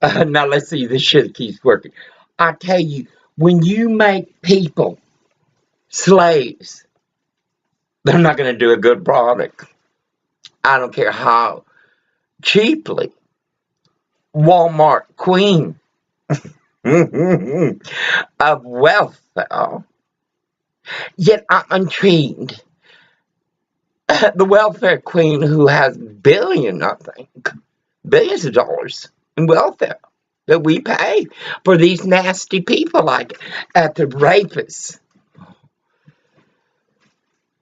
Now let's see, this shit keeps working. I tell you, when you make people slaves, they're not going to do a good product. I don't care how cheaply. Walmart queen of welfare. Yet I'm intrigued. The welfare queen who has billions of dollars in welfare that we pay for these nasty people like at the rapists.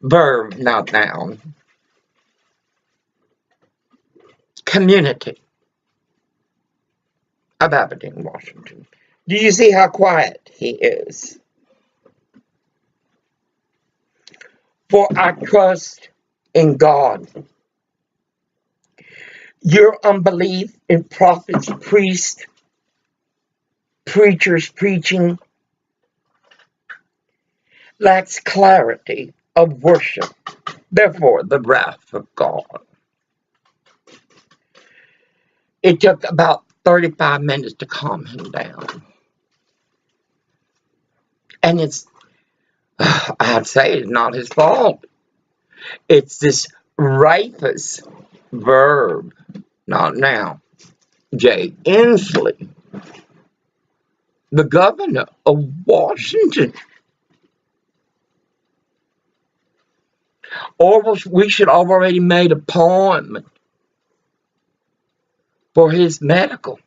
Verb, not noun. Community of Aberdeen, Washington. Do you see how quiet he is? For I trust in God. Your unbelief in prophets, priests, preachers preaching lacks clarity of worship. Therefore, the wrath of God. It took about 35 minutes to calm him down. And I'd say it's not his fault. It's this rapist verb, not now. Jay Inslee, the governor of Washington. Or we should have already made an appointment for his medical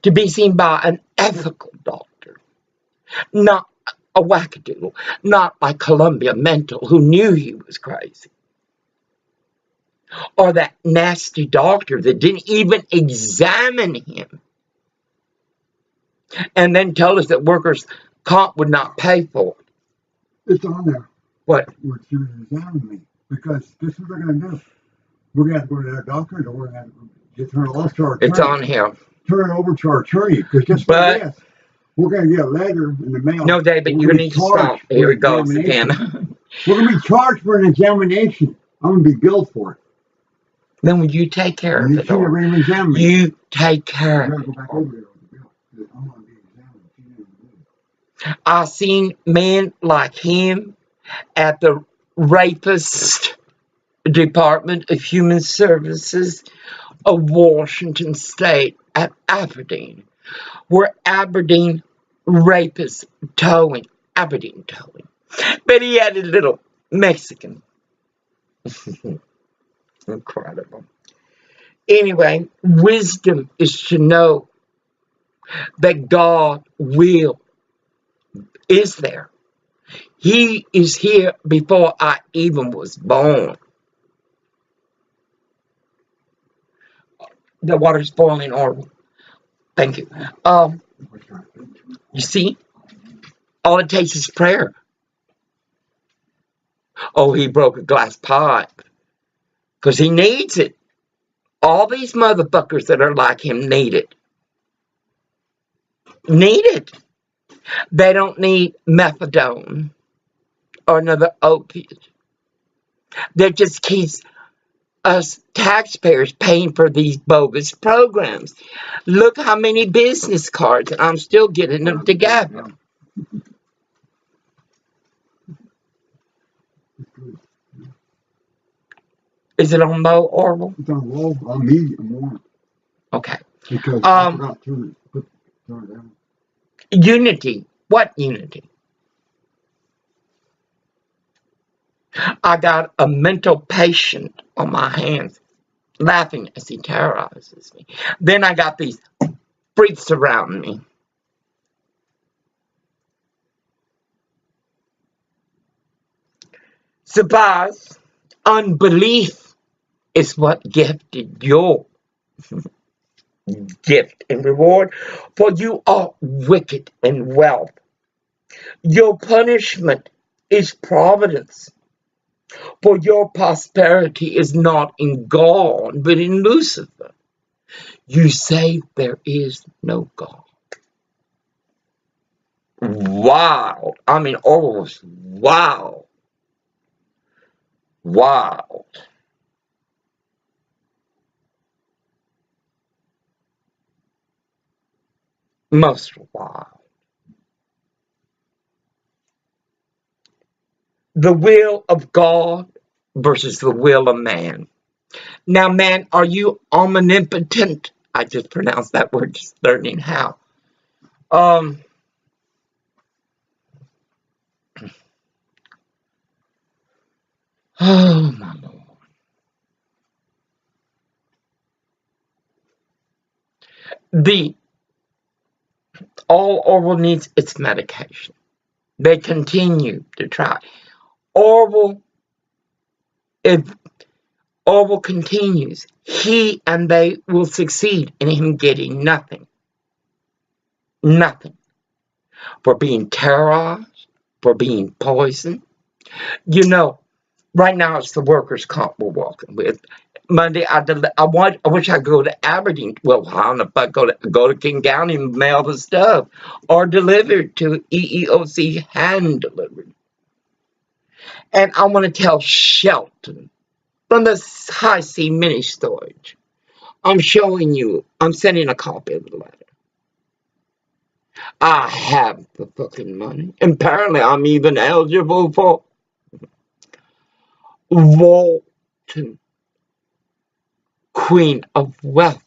to be seen by an ethical doctor, not a wackadoodle, not like Columbia Mental who knew he was crazy, or that nasty doctor that didn't even examine him and then told us that workers' comp would not pay for it. It's on there. What? We're to examine me because this is what they're going to do. We're going to have to go to that doctor, or we're going to have to turn it off to our attorney. It's on him. Turn it over to our attorney because just like this, we're going to get a letter in the mail. No, David, you're going to need to stop. Here it goes again. We're going to be charged for an examination. I'm going to be billed for it. Then would you take care of it? Examine you take care of it. Go back over there with the bill. I'm going to be examined. I've seen men like him at the rapist Department of Human Services of Washington State at Aberdeen, where Aberdeen rapists towing, Aberdeen towing. But he had a little Mexican. Incredible. Anyway, wisdom is to know that God is there. He is here before I even was born. The water's boiling, or thank you. You see, all it takes is prayer. Oh, he broke a glass pipe because he needs it. All these motherfuckers that are like him need it. Need it. They don't need methadone or another opiate. That just keeps us taxpayers paying for these bogus programs. Look how many business cards, and I'm still getting them together. Is it on low, Orville? It's on low, on medium one. Okay. Because I forgot to turn it down. Unity. What unity? I got a mental patient on my hands laughing as he terrorizes me. Then I got these freaks around me. Suppose unbelief is what gifted your gift and reward, for you are wicked in wealth. Your punishment is providence, for your prosperity is not in God, but in Lucifer. You say there is no God. Wow. I mean, almost wow. Wow. most wild. The will of God versus the will of man. Now, man, are you omnipotent? I just pronounced that word, just learning how. Oh, my Lord. All Orville needs its medication. They continue to try. Orville, if Orville continues, he and they will succeed in him getting nothing. Nothing. For being terrorized, for being poisoned. You know, right now it's the workers' comp we're working with. Monday, I wish I could go to Aberdeen. Well, I don't know if I go to King County and mail the stuff, or deliver it to EEOC, hand delivered. And I want to tell Shelton from the High Sea Mini Storage. I'm sending a copy of the letter. I have the fucking money. Apparently, I'm even eligible for Walton, Queen of Wealth.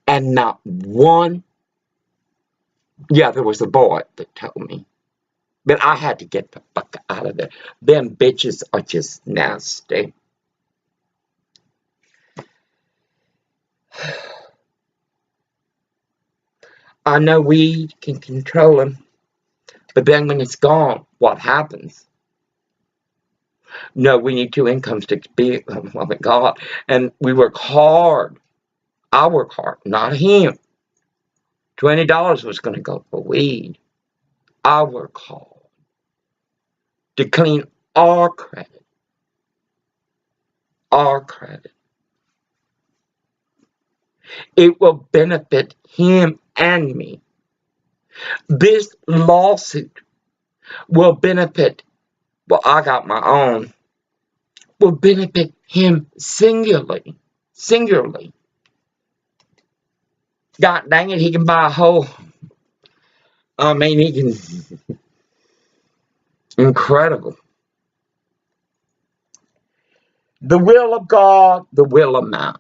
And not one, there was a boy that told me. But I had to get the fuck out of there. Them bitches are just nasty. I know weed can control them. But then when it's gone, what happens? No, we need two incomes to be, oh my God. And we work hard. I work hard, not him. $20 was going to go for weed. I work hard to clean our credit. Our credit. It will benefit him and me. This lawsuit will benefit, well, I got my own, will benefit him singularly. God dang it, he can buy a whole, he can, incredible. The will of God, the will of man.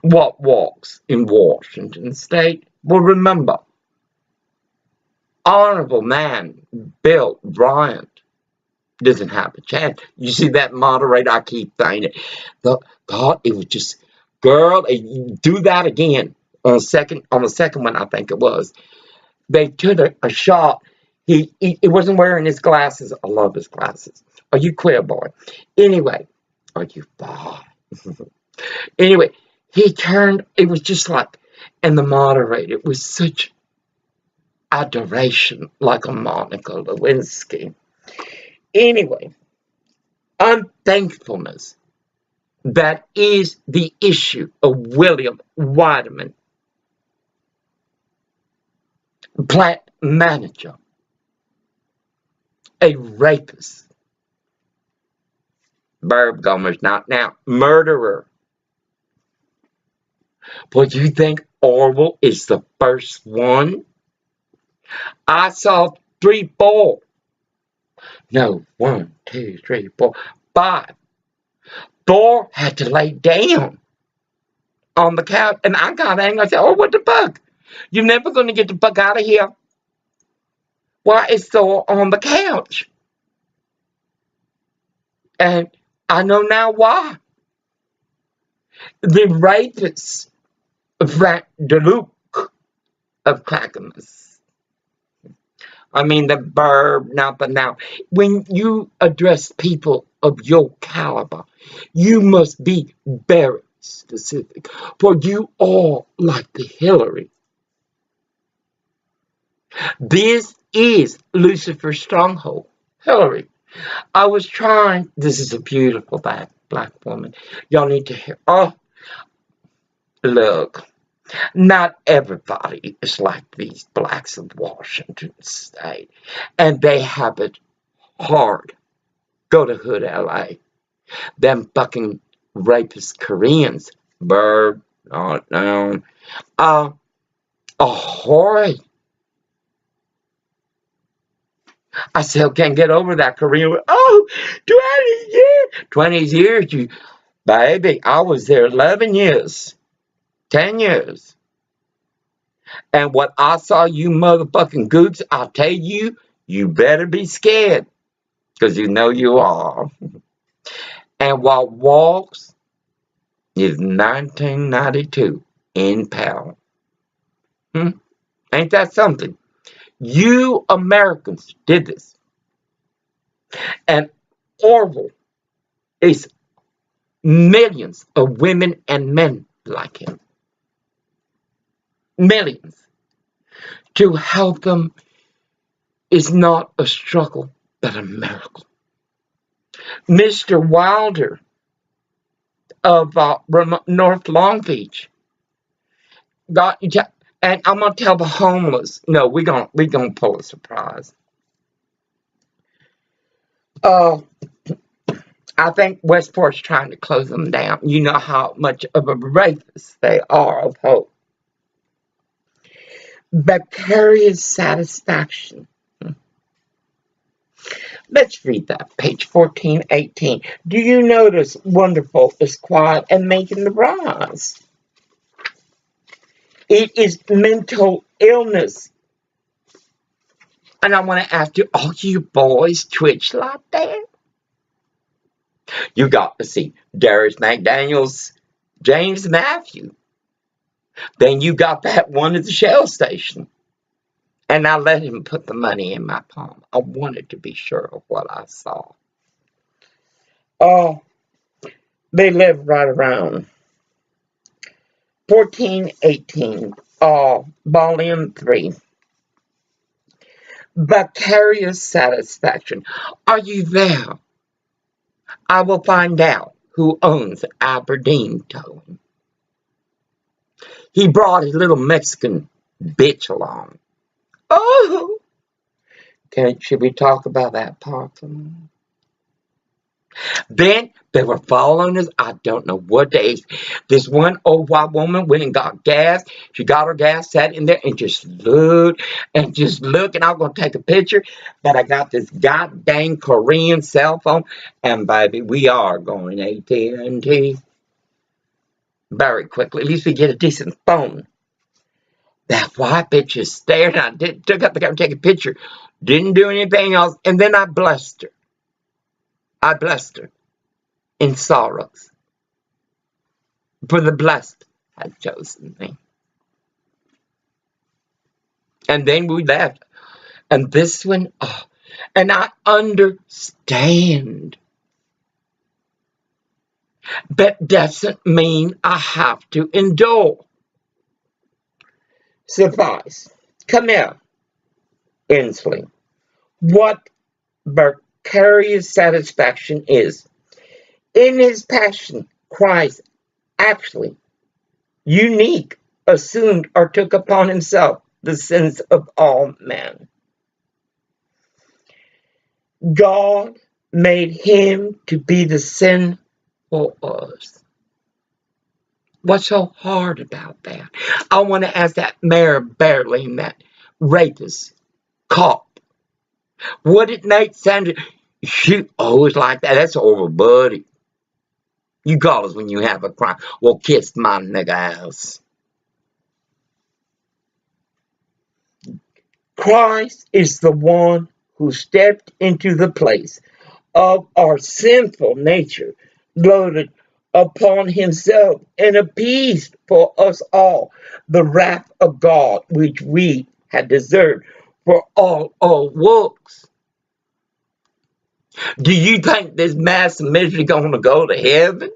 What walks in Washington State? Well, remember, honorable man Bill Bryant doesn't have a chance. You see that moderator? I keep saying it. God, it was just, girl, do that again. On the second one, I think it was. They took a shot. He wasn't wearing his glasses. I love his glasses. Are you clear, boy? Anyway, are you fine? Anyway, he turned. It was just like, and the moderator, it was such adoration, like a Monica Lewinsky. Anyway, unthankfulness. That is the issue of William Weideman, plant manager, a rapist. Barb Gomer's not now. Murderer. But you think Orwell is the first one? I saw 3, 4. No, 1, 2, 3, 4, 5. 4 had to lay down on the couch. And I got angry. I said, oh, what the fuck? You're never going to get the fuck out of here. Why is Thor on the couch? And I know now why. The rapist, Frank DeLuc of Clackamas. I mean, the verb, not the noun. When you address people of your caliber, you must be very specific. For you are like the Hillary. This is Lucifer's stronghold. Hillary. I was trying, this is a beautiful black woman. Y'all need to hear. Oh, look. Not everybody is like these blacks of Washington State. And they have it hard. Go to Hood, LA. Them fucking rapist Koreans. Bird. Not now. Ahoy. I still can't get over that Korean. Oh, 20 years. 20 years, you baby. I was there 11 years. 10 years. And what I saw you motherfucking gooks, I'll tell you, you better be scared. Because you know you are. And what walks is 1992 in Powell. Ain't that something? You Americans did this. And Orville is millions of women and men like him. Millions. To help them is not a struggle, but a miracle. Mr. Wilder of North Long Beach got, and I'm gonna tell the homeless. No, we're gonna pull a surprise. I think Westport's trying to close them down. You know how much of a rapist they are of hope. Vicarious satisfaction. Let's read that, page 1418. Do you notice wonderful is quiet and making the rise? It is mental illness. And I want to ask you, all you boys twitch like that? You got to see Darius McDaniels, James Matthew. Then you got that one at the Shell station. And I let him put the money in my palm. I wanted to be sure of what I saw. Oh, they live right around 1418, volume 3. Vicarious satisfaction. Are you there? I will find out who owns Aberdeen Towing. He brought his little Mexican bitch along. Oh! Should we talk about that part? Then they were following us. I don't know what days. This one old white woman went and got gas. She got her gas, sat in there, and just looked and just looked. And I was going to take a picture, but I got this goddamn Korean cell phone. And baby, we are going AT&T very quickly. At least we get a decent phone. That white bitch just stared. I took up the camera to take a picture. Didn't do anything else. And then I blessed her. I blessed her in sorrows, for the blessed had chosen me. And then we left. And this one, and I understand. But doesn't mean I have to endure. Suffice. Come here, Inslee. What vicarious satisfaction is. In his passion, Christ actually, unique, assumed or took upon himself the sins of all men. God made him to be the sin for us. What's so hard about that? I want to ask that Mayor Berlin, that rapist, cop. What did Nate Sanders shoot? Oh, it's like that. That's over, buddy. You call us when you have a crime. Well, kiss my nigga ass. Christ is the one who stepped into the place of our sinful nature, loaded upon himself and appeased for us all the wrath of God which we had deserved for all our works. Do you think this mass misery gonna go to heaven?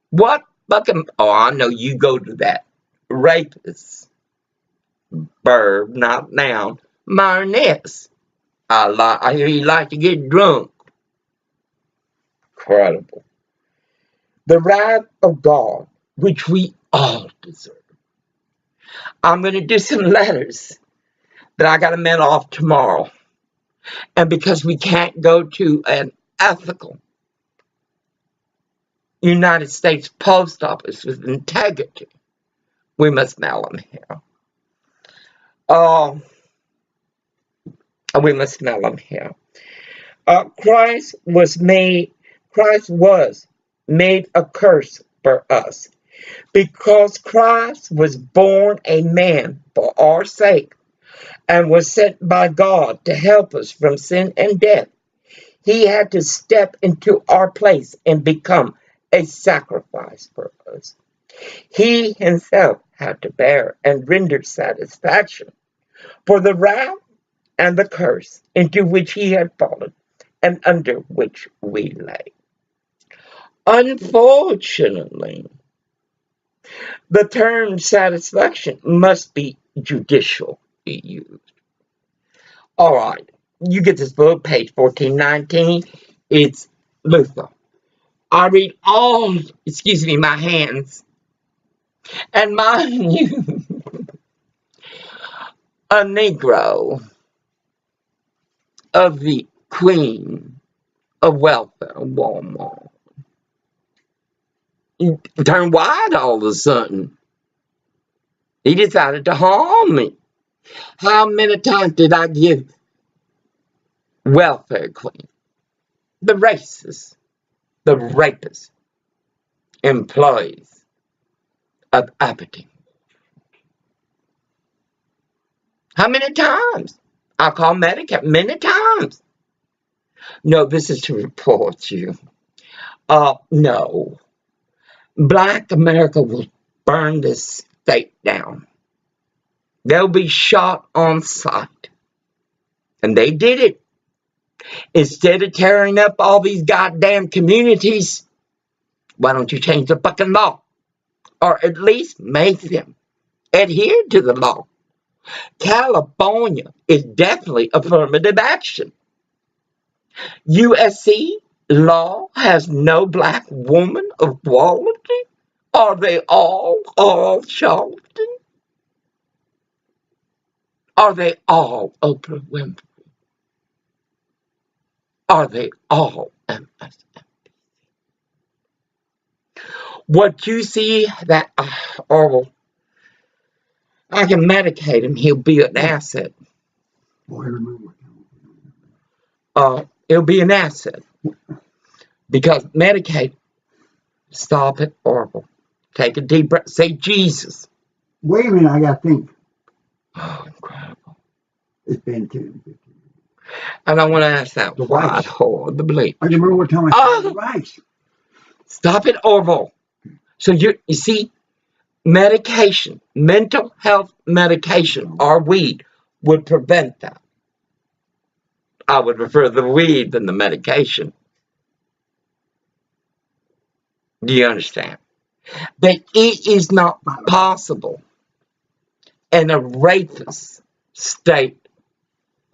What fucking? Oh, I know you go to that rapist, verb, not noun, martinez. I hear you like to get drunk. Incredible. The wrath of God, which we all deserve. I'm going to do some letters that I got to mail off tomorrow. And because we can't go to an ethical United States Post Office with integrity. We must mail them here. We must mail them here. Christ was made a curse for us, because Christ was born a man for our sake and was sent by God to help us from sin and death. He had to step into our place and become a sacrifice for us. He himself had to bear and render satisfaction for the wrath and the curse into which he had fallen and under which we lay. Unfortunately, the term satisfaction must be judicially used. All right, you get this book, page 1419. It's Luther. I read all, my hands. And mind you, a Negro of the Queen of Welfare, Walmart. He turned white all of a sudden. He decided to harm me. How many times did I give welfare queen, the racist, the rapist, employees of Aberdeen? How many times? I call Medicare many times. No, this is to report you. No. Black America will burn this state down. They'll be shot on sight. And they did it. Instead of tearing up all these goddamn communities, why don't you change the fucking law? Or at least make them adhere to the law. California is definitely affirmative action. USC law has no black woman of quality. Are they all charlatan? Are they all Oprah Winfrey? Are they all MSM? What you see that Orwell, I can medicate him. He'll be an asset. It'll be an asset because medicate. Stop it, Orwell. Take a deep breath. Say Jesus. Wait a minute, I got to think. Oh, incredible. It's been 10, 15 years. And I want to ask that white whore, the belief. I remember one time I said the rice. Stop it, Orville. So you see, medication, mental health medication, or weed would prevent that. I would prefer the weed than the medication. Do you understand? But it is not possible in a rapist state.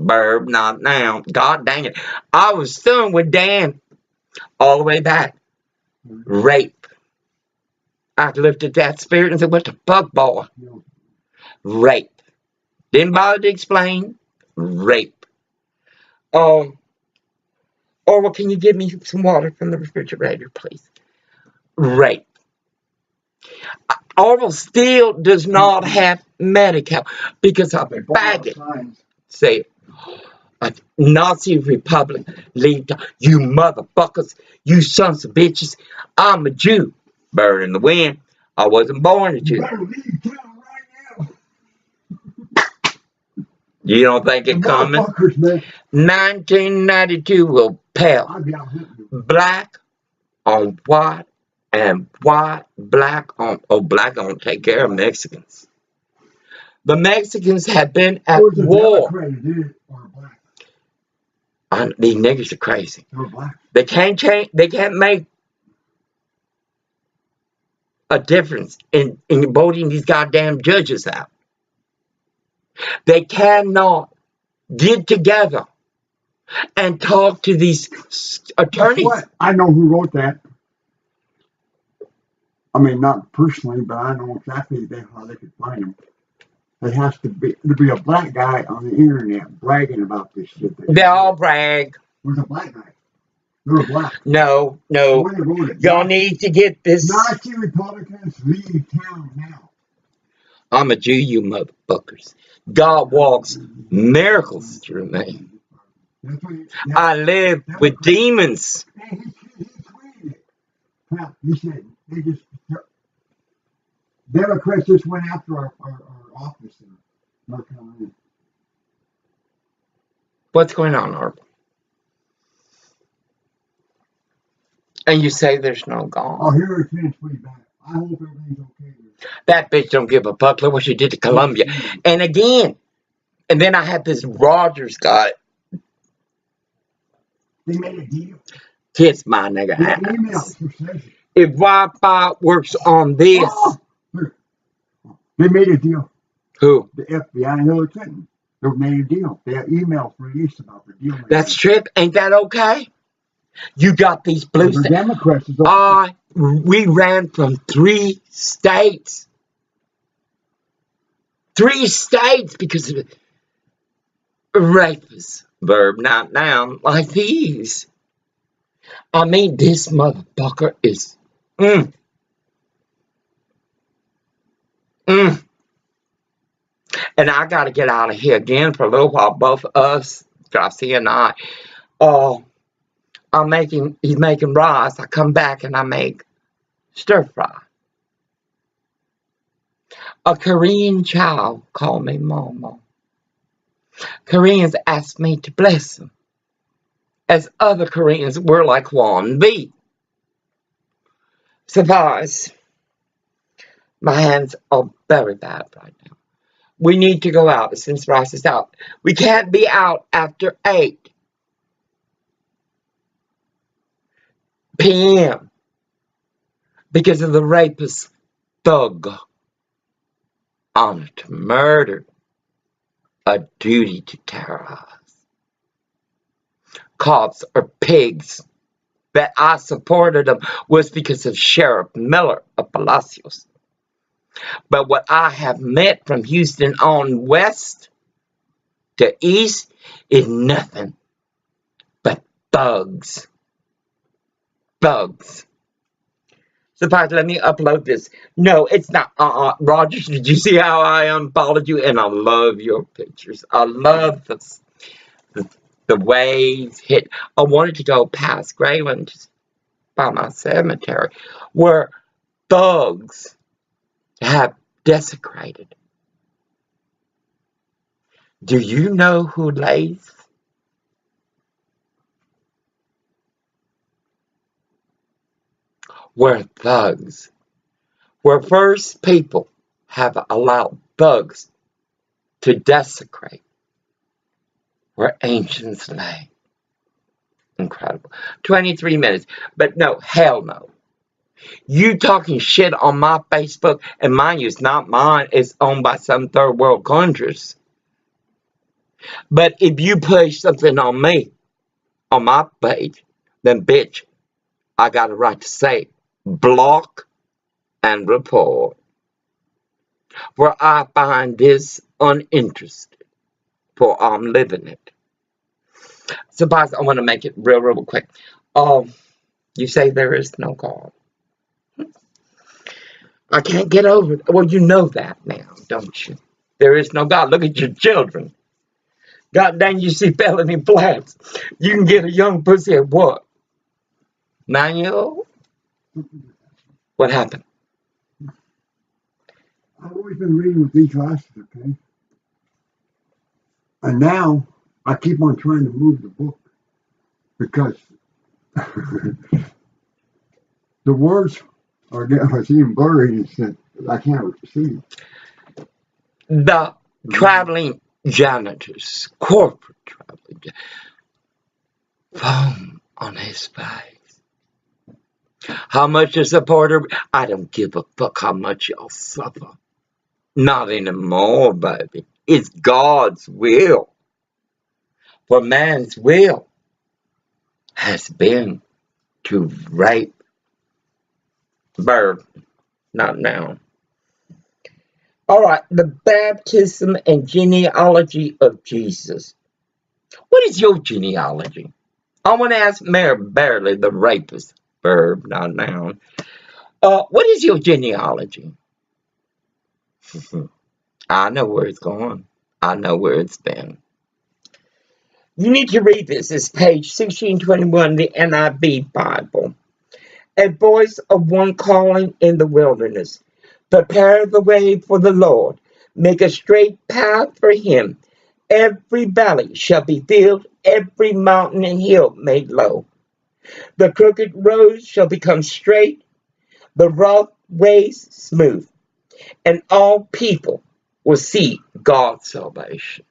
Burb, not now. God dang it. I was stunned with Dan all the way back. Rape. I lifted that spirit and said, what the fuck, boy? Rape. Didn't bother to explain. Rape. Orwell, can you give me some water from the refrigerator, please? Rape. Orwell still does not have Medi-Cal because of a faggot. Say it. A Nazi Republic. Leave you motherfuckers. You sons of bitches. I'm a Jew. Bird in the wind. I wasn't born a Jew. You don't think it coming? 1992 will pale. Black on white and white, black on... Oh, black don't take care of Mexicans. The Mexicans have been at war. These niggas are crazy. They can't change. They can't make a difference in voting these goddamn judges out. They cannot get together and talk to these attorneys. What? I know who wrote that. I mean, not personally, but I know exactly how they could find him. It has to be a black guy on the internet bragging about this shit. They all brag. Where's a black guy? They were black. No, The no. one that wrote it. Y'all need to get this. Nazi Republicans leave town now. I'm a Jew, you motherfuckers. God walks miracles through me. That's what I live with demons. he tweeted it. Now, he said, Democrats just went after our office in North Carolina. What's going on, Harper? And you say there's no God. Oh, Hillary Clinton's pretty bad. I hope everything's okay. That bitch don't give a fuck. Look what she did to Colombia. And again, and then I had this Rogers guy. They made a deal. Kiss my nigga They ass. emailed. If Wi-Fi works on this. They made a deal. Who? The FBI and Hillary Clinton. They made a deal. They have emails released about the deal. That's trip. Ain't that okay? You got these blue states. Democrats. We ran from 3 states. 3 states because of rapists. Verb, not noun, like these. I mean, this motherfucker is. And I got to get out of here again for a little while. Both us, Darcy and I. He's making rice. I come back and I make stir fry. A Korean child called me Mama. Koreans asked me to bless them. As other Koreans were like Juan B. Surprise. My hands are very bad right now. We need to go out since rice is out. We can't be out after 8 p.m. because of the rapist thug on to murder, a duty to terrorize. Cops are pigs. That I supported them was because of Sheriff Miller of Palacios. But what I have met from Houston on west to east is nothing but thugs. Thugs. Surprise, let me upload this. No, it's not. Rogers, did you see how I unfollowed you? And I love your pictures. I love the waves hit. I wanted to go past Grayland by my cemetery where thugs have desecrated. Do you know who lays? Where thugs, where first people have allowed thugs to desecrate, where ancients lay. Incredible. 23 minutes. But no, hell no. You talking shit on my Facebook, and mind you, it's not mine, it's owned by some third world countries. But if you push something on me, on my page, then bitch, I got a right to say block and report. For I find this uninteresting, for I'm living it. Suppose I want to make it real quick. You say there is no God. I can't get over it. Well, you know that now, don't you? There is no God. Look at your children. God dang, you see felony flats. You can get a young pussy at what? 9-year-old? What happened? I've always been reading with these glasses, okay? And now I keep on trying to move the book because the words are even blurry and that I can't see. The traveling janitors, corporate traveling janitors, foam on his face. How much is a porter? I don't give a fuck how much y'all suffer. Not anymore, baby. It's God's will. For man's will has been to rape, birth, not now. All right, the baptism and genealogy of Jesus. What is your genealogy? I want to ask Mary Barely, the rapist, verb, not noun. What is your genealogy? I know where it's going. I know where it's been. You need to read this. It's page 1621, the NIV Bible. A voice of one calling in the wilderness. Prepare the way for the Lord. Make a straight path for him. Every valley shall be filled, every mountain and hill made low. The crooked roads shall become straight, the rough ways smooth, and all people will see God's salvation.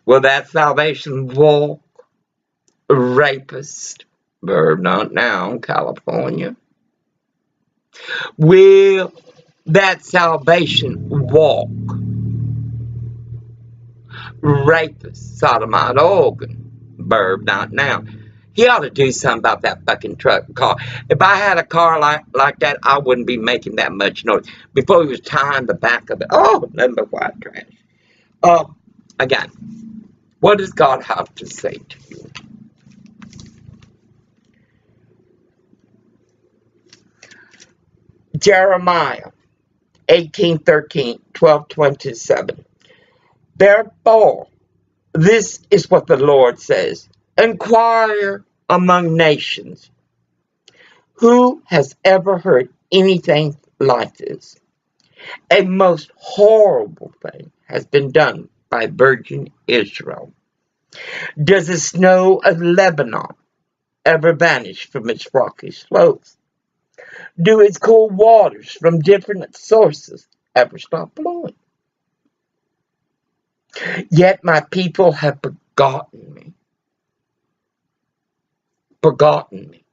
Will that salvation walk, rapist, verb not noun, California? Will that salvation walk, rapist, sodomite, Oregon, verb not noun? He ought to do something about that fucking truck car. If I had a car like that, I wouldn't be making that much noise. Before he was tying the back of it. Oh, nothing but white trash. Again, what does God have to say to you? Jeremiah 18:13, 12:27. Therefore, this is what the Lord says. Inquire among nations. Who has ever heard anything like this? A most horrible thing has been done by virgin Israel. Does the snow of Lebanon ever vanish from its rocky slopes? Do its cool waters from different sources ever stop flowing? Yet my people have forgotten me. Forgotten me.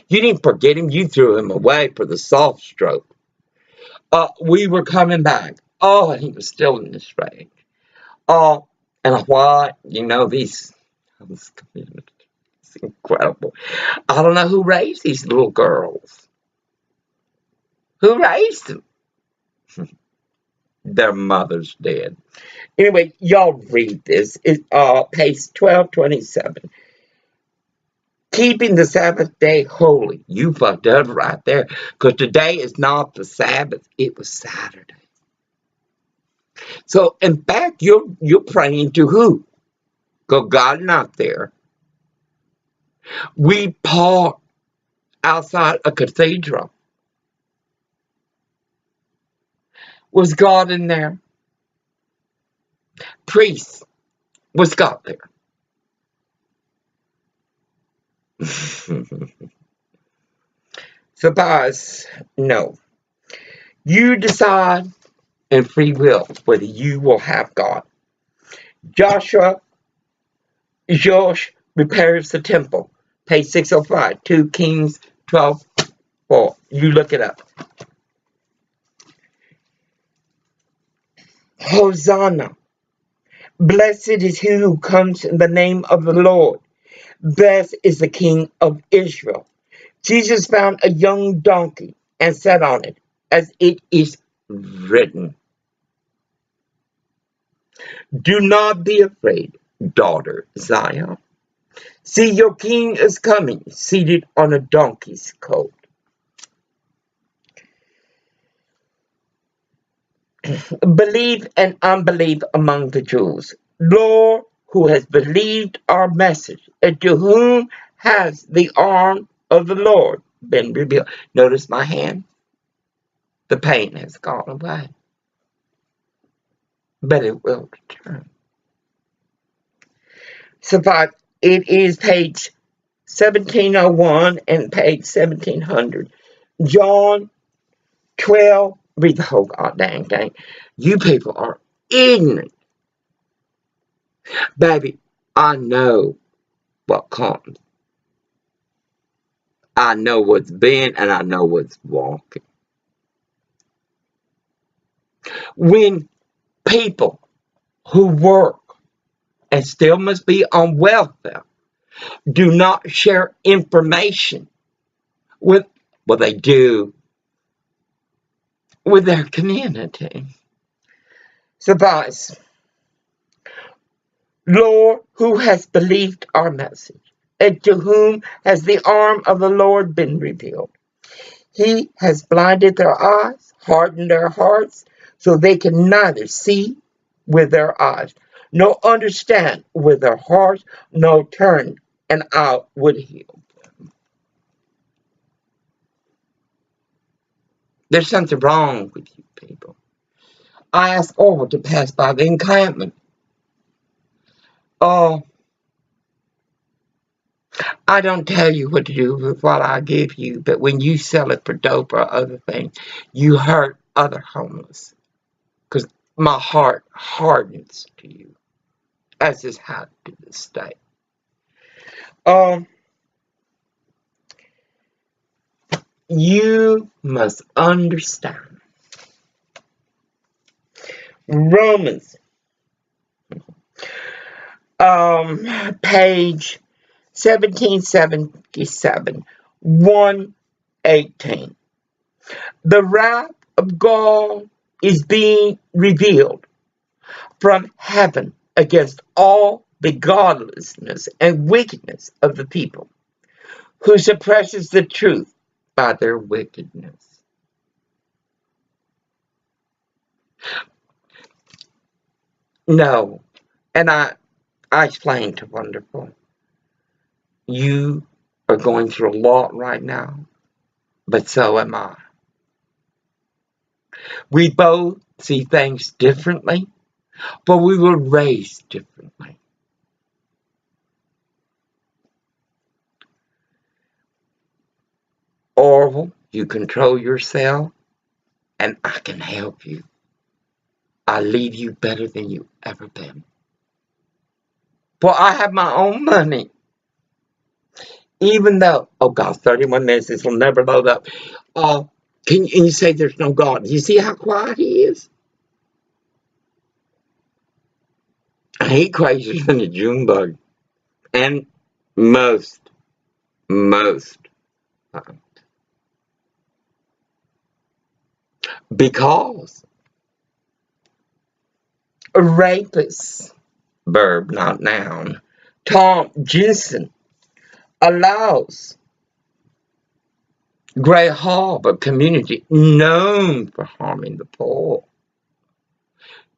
You didn't forget him, you threw him away for the soft stroke. We were coming back. Oh, and he was still in this rage. Oh, and what? You know, this community. It's incredible. I don't know who raised these little girls. Who raised them? Their mother's dead. Anyway, y'all read this. It's page 1227. Keeping the Sabbath day holy. You fucked up right there. Because today is not the Sabbath. It was Saturday. So, in fact, you're praying to who? Because God's not there. We parked outside a cathedral. Was God in there? Priests. Was God there? Suppose, no. You decide in free will whether you will have God. Josh repairs the temple. Page 605, 2 Kings 12:4. You look it up. Hosanna. Blessed is he who comes in the name of the Lord. Blessed is the King of Israel. Jesus found a young donkey and sat on it, as it is written. Do not be afraid, daughter Zion. See, your king is coming, seated on a donkey's colt. Believe and unbelief among the Jews. Lord, who has believed our message, and to whom has the arm of the Lord been revealed? Notice my hand. The pain has gone away, but it will return. So it is page 1701 and page 1700. John 12. Read the whole goddamn thing. You people are ignorant. Baby, I know what comes. I know what's been and I know what's walking. When people who work and still must be on welfare do not share information with, well, they do, with their community. Suppose Lord, who has believed our message, and to whom has the arm of the Lord been revealed? He has blinded their eyes, hardened their hearts, so they can neither see with their eyes, nor understand with their hearts, nor turn, and I would heal. There's something wrong with you people. I asked Orville to pass by the encampment. Oh, I don't tell you what to do with what I give you, but when you sell it for dope or other things, you hurt other homeless. Because my heart hardens to you, as is how to this day. You must understand. Romans, page 1777, 118. The wrath of God is being revealed from heaven against all the godlessness and wickedness of the people, who suppresses the truth by their wickedness. No, and I explained to Wonderful, you are going through a lot right now, but so am I. We both see things differently, but we were raised differently. Orville, you control yourself, and I can help you. I leave you better than you ever been. For I have my own money. Even though, oh God, 31 minutes, this will never load up. Can you say there's no God? You see how quiet he is? He crazier than a June bug. And most. Because a rapist, verb, not noun, Tom Jensen allows Gray Harbor community known for harming the poor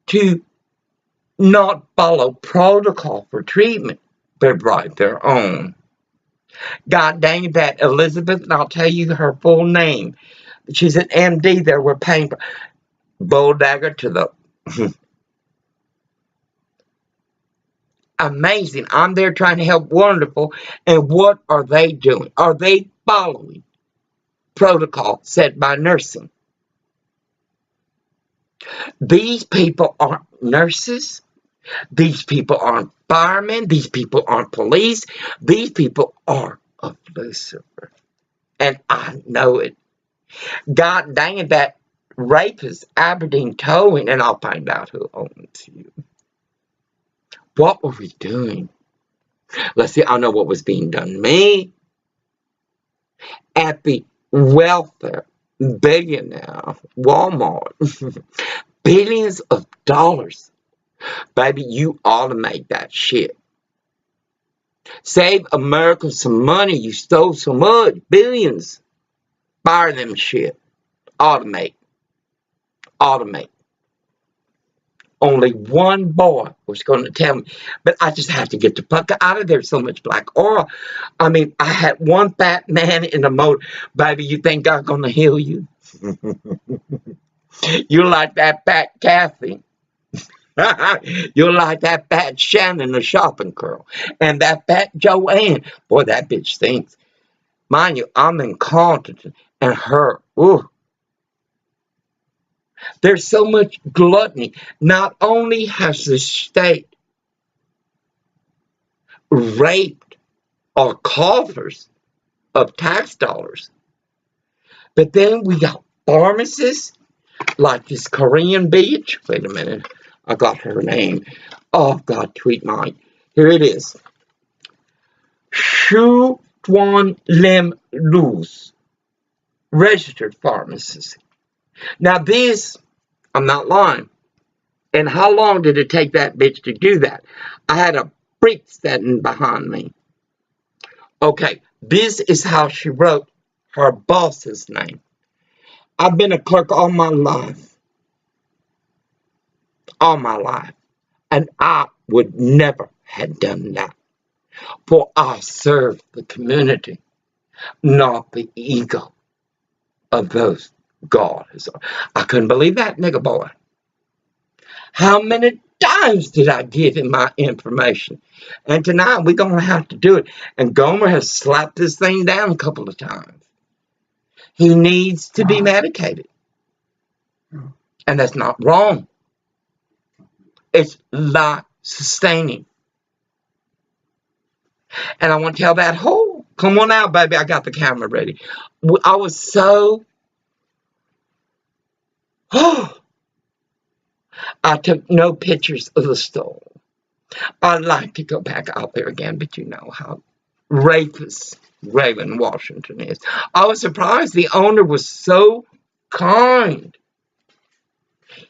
to not follow protocol for treatment, but write their own. God dang that Elizabeth, and I'll tell you her full name. She's an MD there. We're paying for bull dagger to the amazing. I'm there trying to help Wonderful, and what are they doing? Are they following protocol set by nursing? These people aren't nurses. These people aren't firemen. These people aren't police. These people are of Lucifer. And I know it. God dang it, that rapist, Aberdeen Towing, and I'll find out who owns you. What were we doing? Let's see, I know what was being done to me. At the welfare billionaire Walmart. Billions of dollars. Baby, you automate that shit. Save America some money. You stole so much. Billions. Fire them shit. Automate. Only one boy was going to tell me. But I just had to get the fuck out of there. So much black oil. I mean, I had one fat man in the motor. Baby, you think God's going to heal you? You're like that fat Kathy. You're like that fat Shannon, the shopping girl. And that fat Joanne. Boy, that bitch stinks. Mind you, I'm incontinent. And her, ooh. There's so much gluttony. Not only has the state raped our coffers of tax dollars, but then we got pharmacists like this Korean bitch. Wait a minute. I got her name. Oh, God, tweet mine. Here it is. Shu Tuan Lim Luz, registered pharmacist. Now this, I'm not lying, And how long did it take that bitch to do that? I had a freak standing behind me. Okay, this is how she wrote her boss's name. I've been a clerk all my life. All my life. And I would never have done that. For I serve the community, not the ego of those God has. I couldn't believe that, nigga boy. How many times did I give him my information? And tonight we're going to have to do it. And Gomer has slapped this thing down a couple of times. He needs to be medicated. And that's not wrong. It's life sustaining. And I want to tell that whole, come on out, baby. I got the camera ready. I was so, I took no pictures of the store. I'd like to go back out there again, but you know how rapist Raven Washington is. I was surprised the owner was so kind.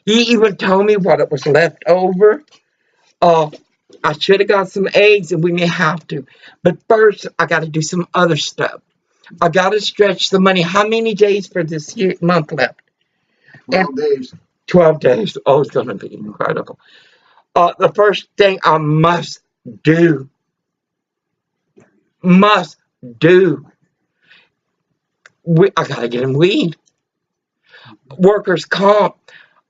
He even told me what it was left over. I should have got some eggs and we may have to. But first, I got to do some other stuff. I got to stretch the money. How many days for this month left? 12 days. 12 days. Oh, it's going to be incredible. The first thing I must do, I got to get him weed. Workers' comp.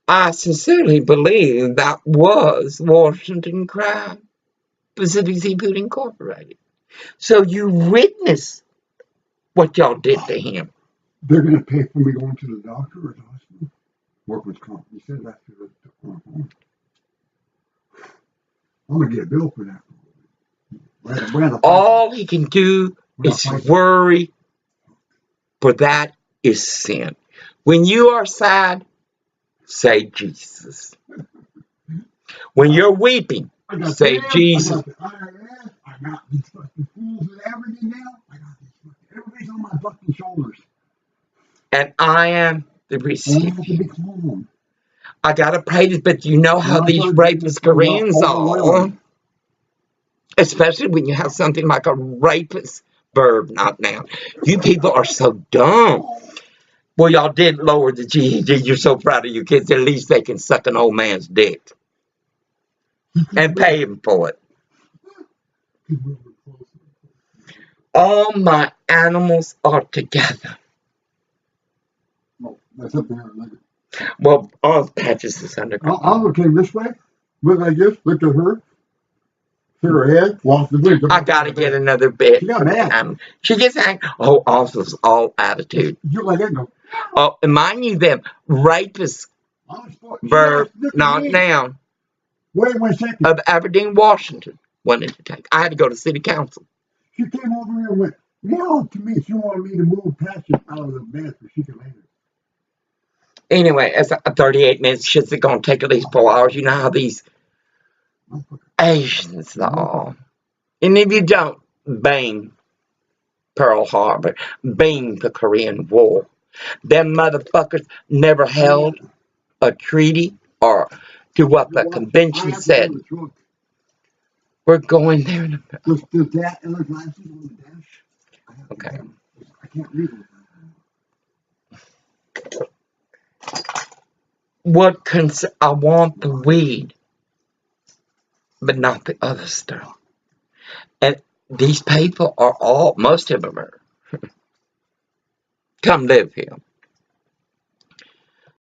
I sincerely believe that was Washington Crime, Pacific Seafood Incorporated. So you witness what y'all did to him. They're going to pay for me going to the doctor or the hospital? Workers' comp. You said that's I'm going to get a bill for that. All he can do is worry, for that is sin. When you are sad, say Jesus. When you're weeping, say Jesus. I got these fucking fools and everything now. I got these fucking, everybody's on my fucking shoulders. And I am the recipient. I have to be calm. I gotta pray this, but you know how these rapist Koreans are. Especially when you have something like a rapist verb, not now. You people are so dumb. Well, y'all did lower the GED. You're so proud of your kids. At least they can suck an old man's dick. And pay him for it. All my animals are together. Oh, that's up there. Well, all Patches is under control. I'll look this way. Look like this. Look at her. See her head. Walk the bridge. I gotta get another bit. She got mad. She gets angry. Oh, also, it's all attitude. You let that go. Oh, and mind you, them rapist verb, not noun. Wait 1 second. Of Aberdeen, Washington, wanted to take. I had to go to city council. She came over here and went, no, to me. She wanted me to move past it out of the bed so she could land it. Anyway, it's 38 minutes. Shit's going to take at least 4 hours. You know how these Asians are. And if you don't, bang Pearl Harbor, bang the Korean War. Them motherfuckers never held a treaty or to what the convention said. We're going there in a minute. Does that and the glasses on the dash? Okay. I can't read it. I want the weed, but not the other stuff. And these people are most of them are, come live here.